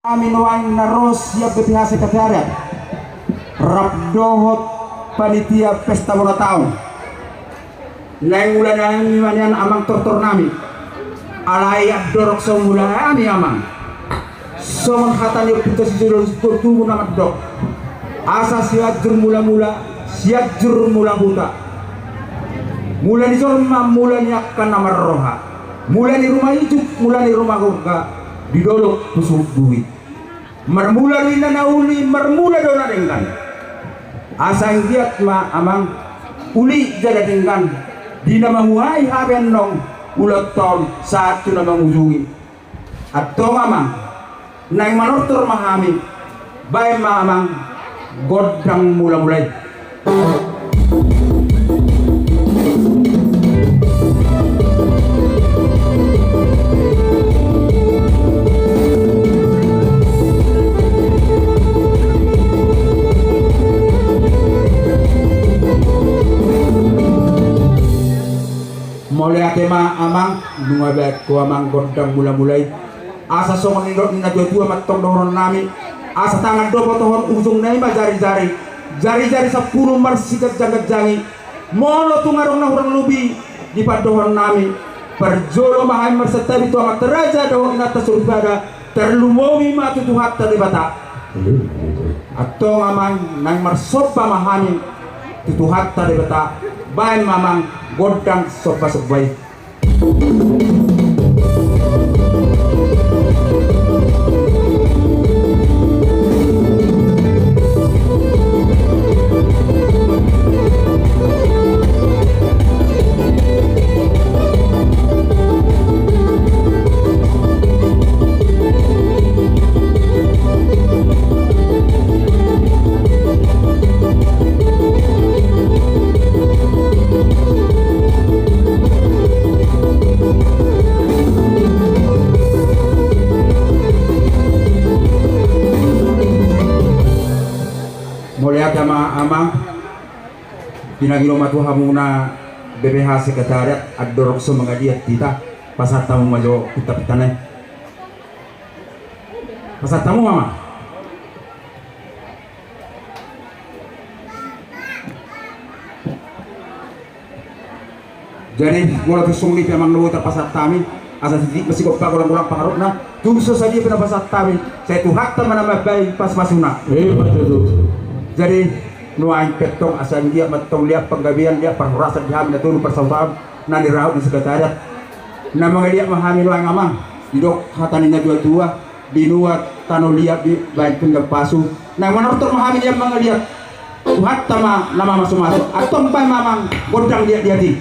Amin wain naros ya BPH sekretariat Rabdohot panitia pesta bola tahun lain mulai manian amang tortor nami alai dorok semula ami amang somon hatani putus jurul tubuh nama dok asa siat jur mula buta mulai di jorma mulai akan nama roha mulai di rumah ijuk mulai di rumah gurga didolok tusuk duit marmula rina nauli marmula dona dengan asang giat ma amang uli jaga dengan dina mahuai haben nong ulat tahun satu nama ujungi atau amang naik manortor mahami baik ma amang godang mulai mulai atema amang bunga baik ko amang godang mulai asa songon indot nina dua matong dohon nami asa tangan do potohon ujung nai ma jari-jari 10 marsikat jagat jangi mono tungarong na hurang lubi di padohon nami perjolo mahai mersetabi tu amat teraja dohon inata surgada terlumomi matu tuhat tadi bata atau amang nang marsopa mahami tutuhat tadi bata bain mamang godang sopa sebaik amang pinagilo matu hamuna BPH sekretariat adorok so mangadiat kita pasar tamu majo kita pitanay pasar tamu mama jadi mula tusung lipi amang nubuta pasar tami asa sidik masih kok pakulang-kulang pangarut na tungso saja pina pasar tami saya tuhat teman nama baik pas masuna betul jadi nuain petong asan dia matong lihat penggabian dia perhurasan dihamin itu persautaan nani raut di sekretariat na mga dia mahami nuang amang didok hataninya dua dinuat tano liap di baik penggap pasu na manortor mahami dia mga liap tuhat tama nama masuk atong bay mamang godang dia di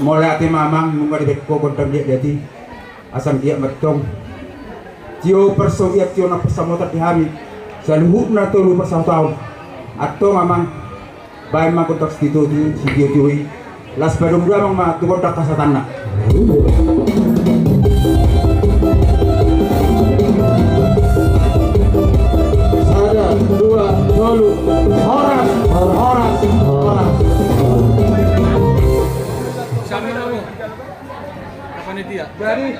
mulai ati mamang mungkin ko kontam dia jadi asam dia metong tio persoviet tio na pasamotat dihami saluhuk na tolu persahutau atau mamang bayi mang kontak situ di si tio tioi las padum dua mang ma tu kontak kasatana sada dua tolu horas Sama kamu. Panitia. Dari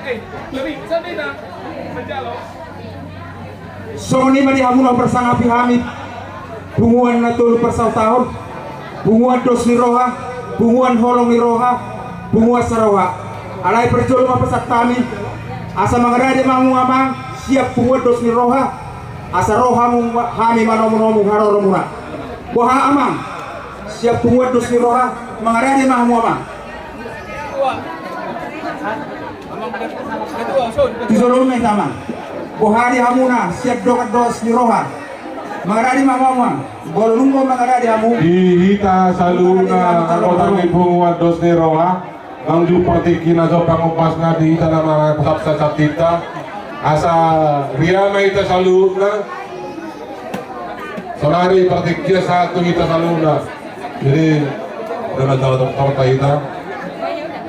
lebih sana menjalo. Soni madi hamuna persangapi hamid bunguan natul persau tahun bunguan dos ni roha bunguan holong ni roha bunguan sarawa alai perjolo mapesat kami asa mangarade mangu amang siap bunguan dos ni roha asa roha mu hami manomu haroro mura boha amang siap bunguan dos ni roha mangarade mangu amang Tizolong na tamang Buhari hamuna siap dokat dos ni roha mangaradi mamamang bolungo mangaradi hamu Hita saluna anggota bunguan dos ni roha ang juporti kinaso pangupas nga di ita na mga sapsa tita asa riyama ita saluna sonari partikya satu ita saluna jadi dengan cara dokter kita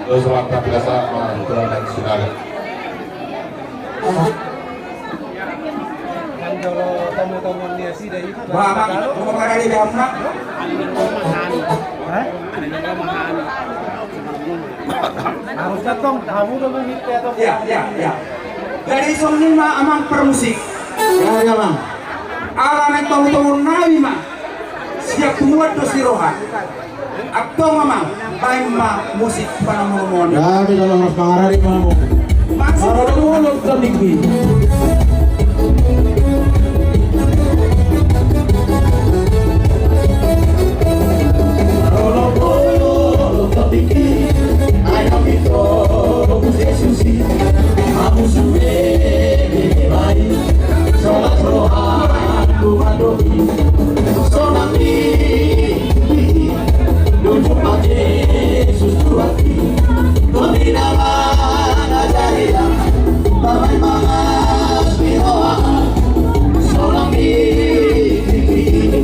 terus langkah biasa menggunakan sinar Kalau tamu-tamu dia sih dari Bapak mangaradi hamuna harus datang tamu dong itu atau ya dari songni ma amang permusik ya bang ala na tamu nabi ma siap muat dos ni roha atau mamang baik ma musik panamon Ya, di dalam mas mangarari mamu. masuk Mulut tertinggi. Mulut tertinggi. Ayam itu susi. Kamu suwe bayi. Sholat rohan kumadoki. Sonami. Tunjuk pada Yesus Tuhan. Pembinaan ajaria Bapak Mangas Biroa Seorang diri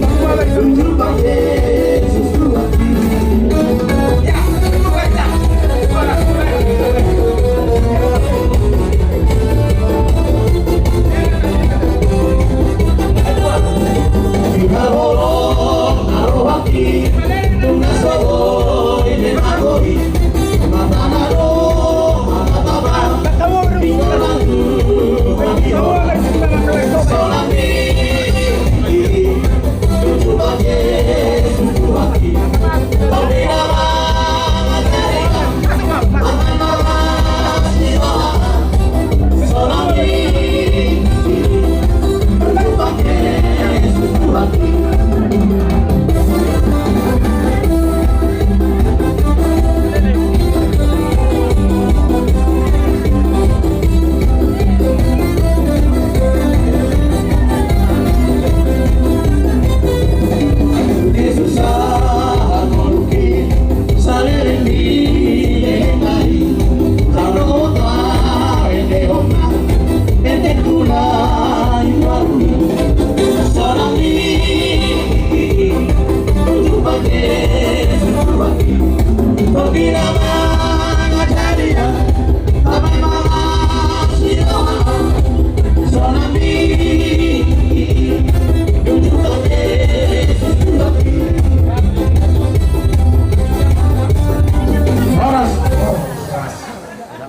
Tunjuk pada Yesus Tuhan Kita bolong Arohaki Tunas Bobo Ini Magori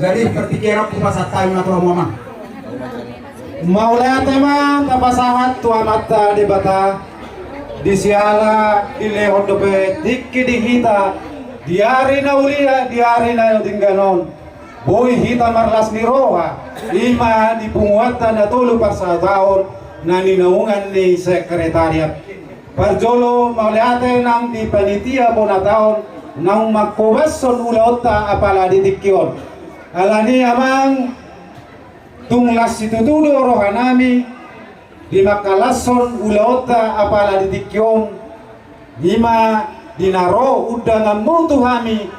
Jadi pertikirap kumasa tayo na to mama. Maulaya teman tapasahat tua mata di bata di siala di lehon dope dikki di hita diari na ulia diari na tingganon boy hita marlas ni roha ima di punguatan na tulo sa taon na ninaungan ni sekretariat parjolo maulayate nang di panitia po na taon nang magkuwason ulaota apala di dikkion alani amang tunglas situtudo rohanami di makalason ulaota apala di dikkion ima dinaro udang mutu hami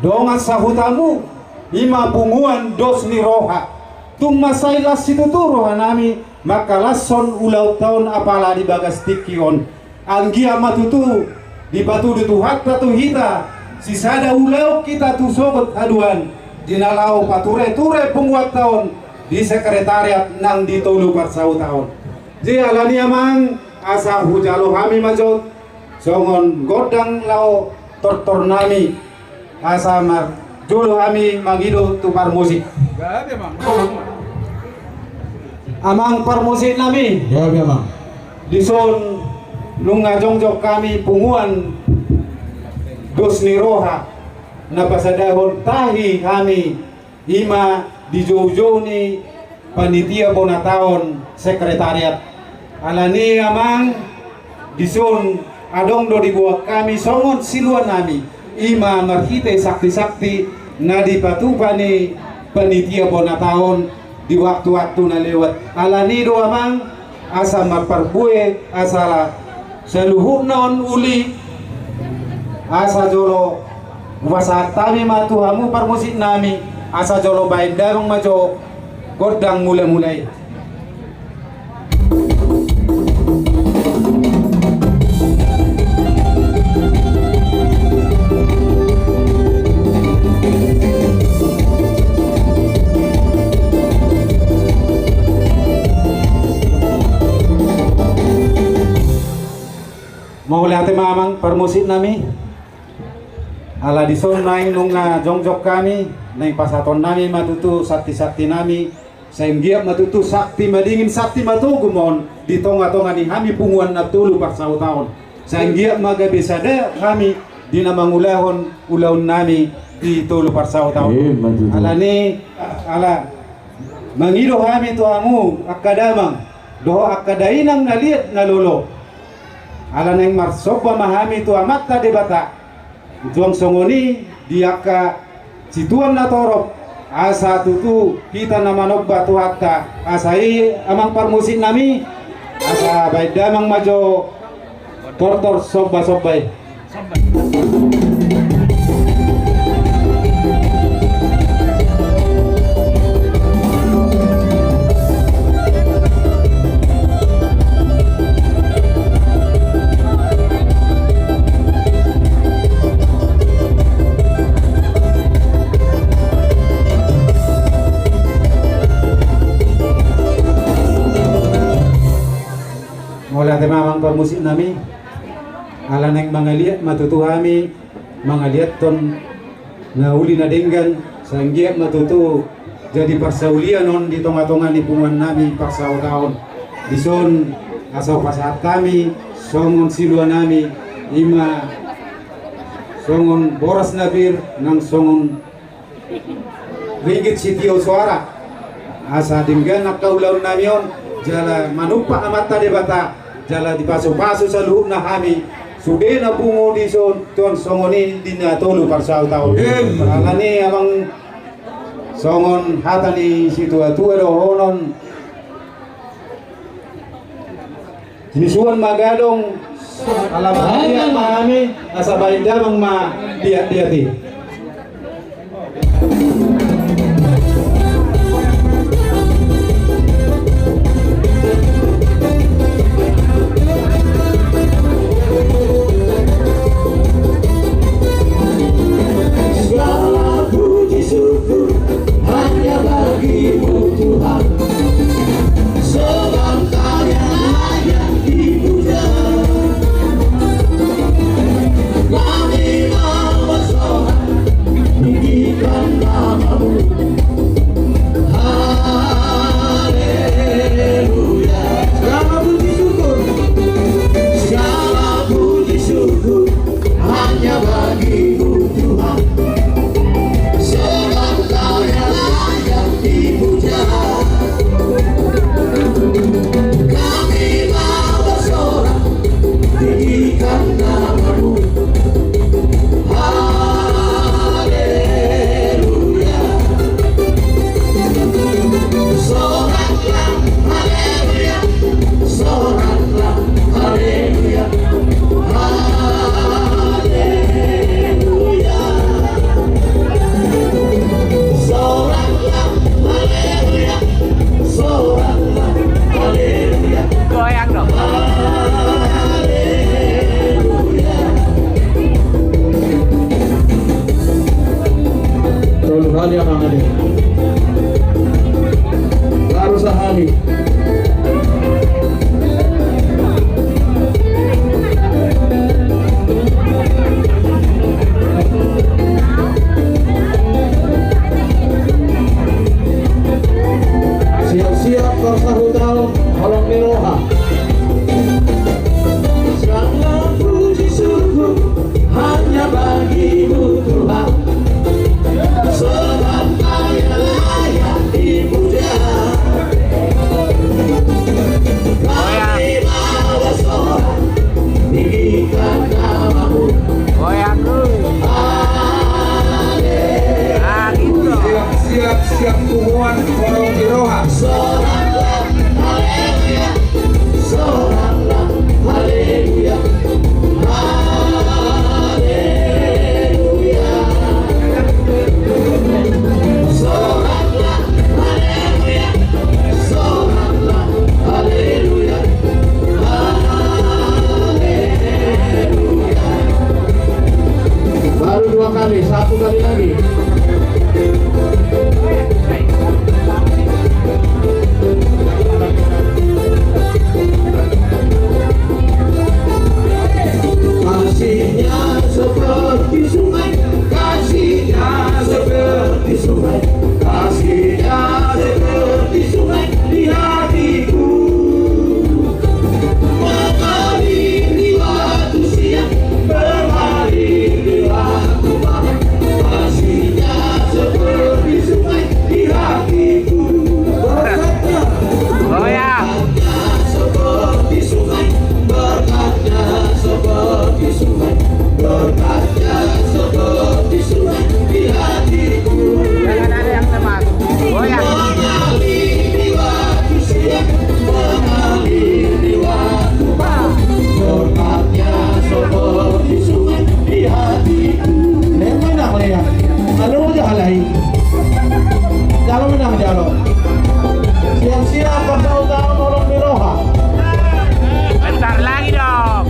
dongan sahutamu ima bunguan dos ni roha tung masailas situ turuhan nami maka lason ulau tahun apala di bagas tikion anggia matutu di batu dutu hatta tu hita sisada ulau kita tu sobat aduan dinalau pature-ture penguat tahun di sekretariat nang ditolu parsau tahun jadi alani amang asa hujalo kami majot songon godang lau tortor nami asa mar dulu kami magido tukar musik amang parmusik nami Ya memang. dison lunga jongjok kami punguan dos ni roha na pasadahon tahi kami ima di jauh-jauh ni panitia bonataon sekretariat alani amang dison adong do dibuat kami songon siluan nami ima marhite sakti-sakti na dipatupani panitia bonataon di waktu-waktu na lewat alani do amang asa maparbuye asa seluhur naon uli asa jolo wasaat kami matuhamu parmusik nami asa jolo baik darong majo godang mulai-mulai mau lihat mamang permusik nami ala dison naing nung na jongjok kami naing pasaton nami matutu sakti-sakti nami sainggiap matutu sakti madingin sakti matugumon di tonga-tonga ni kami punguan na tulu parsau tahun sainggiap magabi sada kami di namangulahon ulaun nami di tulu parsau tahun ala ni ala mangido kami tuamu akadamang doho akadainang naliat nalolo ala neng marsoba mahami tu amat tadi bata juang songoni diaka situan na torop asa tutu kita namanok batu hatta asai amang parmusik nami asa baik damang majo tortor soba-sobai mulai temamang permusik nami ala neng mangaliat matutu kami mangaliat ton na uli na denggan sanggiat matutu jadi parsaulian non di tonga-tonga ni punguan nami parsau tahun dison asal pasaat kami songon siluan nami ima songon boras nabir nang songon ringgit sitio suara asa denggan nak kaulaun namion jala manupa amat tadi bata jala dipaso-paso sa luhur na kami sude na bungo di tuan songoni di na tolu parsau tahun alani amang songon hata ni situa-tua do honon sinisuan magadong alamanya kami asa baik damang ma diat-diati Kami mau bersama siap hubungan orang Iroha. Soraklah haleluya, soraklah haleluya, haleluya. Soraklah haleluya, soraklah haleluya, haleluya. Baru 2 kali, 1 kali lagi. Kasihnya seperti sungai, kasihnya seperti sungai, kasihnya seperti sungai di hatiku. Mengalir di waktu siang, mengalir di waktu malam, kasihnya seperti sungai di hatiku. Berkatnya seperti sungai, berkatnya seperti sungai, berkatnya seperti sungai di hatiku. Jangan ada yang lemas. Goyang. Mengalir di waktu siang, mengalir di waktu malam, berkatnya seperti sungai di hatiku. Menang Lea. Ano mo dyan halay? Jalo menang jalo. Siap-siap pagkautahan orang Iroha. Bentar lagi dong.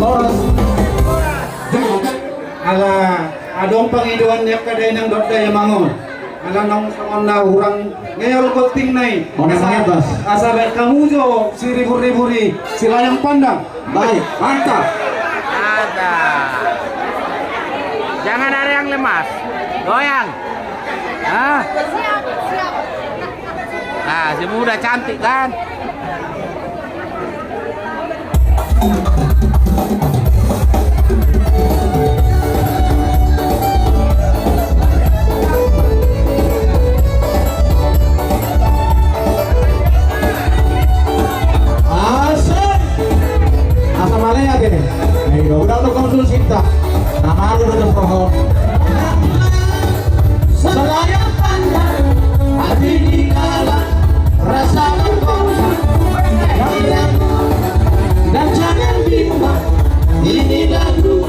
Horas. Ala adong pangiduan niya kaday ng dot daya mangon. Ala nang sangon na hurang ngayon ko tingnay. Asabet kamu jo siriburi sila yang pandang. Baik, mantap. Ada. Jangan ada yang lemas. Goyang. Hah? Nah, si muda cantik kan? Asa mana ya gini? Ayo udah untuk konsul cinta. Nama aku udah pohon. Selayang pandang, hati di dalam rasa berkobar. Dan jangan bimbang, ini lagu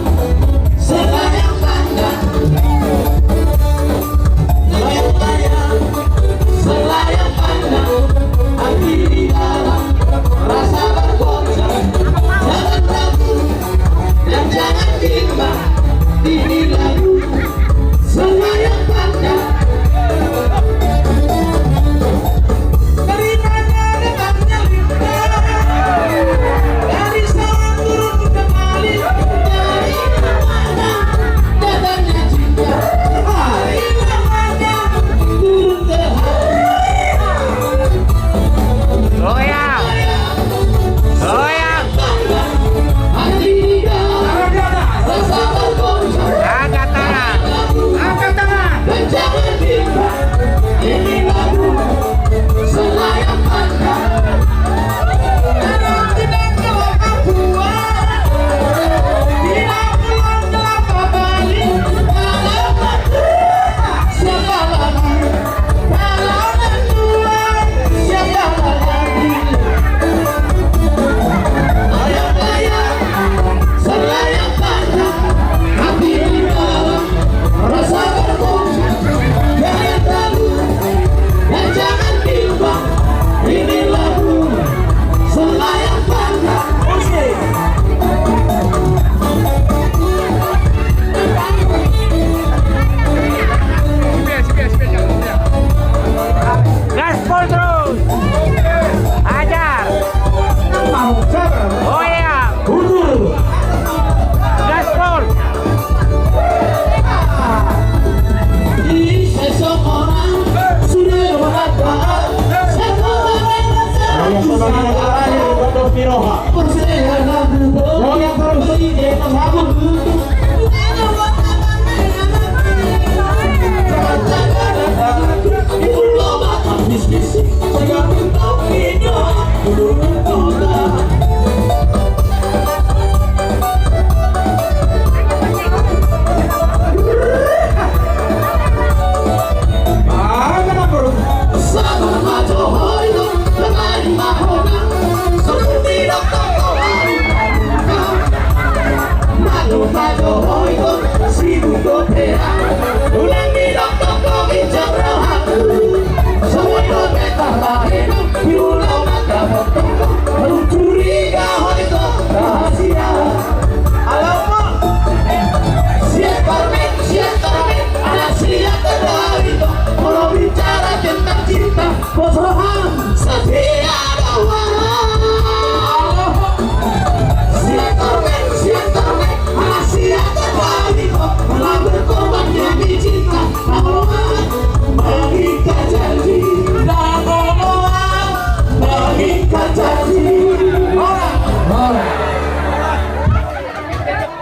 selayang pandang. Selayang pandang, hati di dalam rasa berkobar. Jangan ragu dan jangan bimbang, ini lagu selayang pandang. Dari mana datangnya lintang, dari sana turun kembali. Dari mana datangnya cinta, dari mana turun ke hati. Goyang. Goyang. Hati di dalam rasa bergoncang.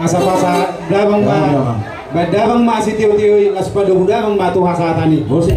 Pasa-pasa dabang Ya, ya, ma dabang masih tiu-tiu las pada udang matu hasatani. Bose.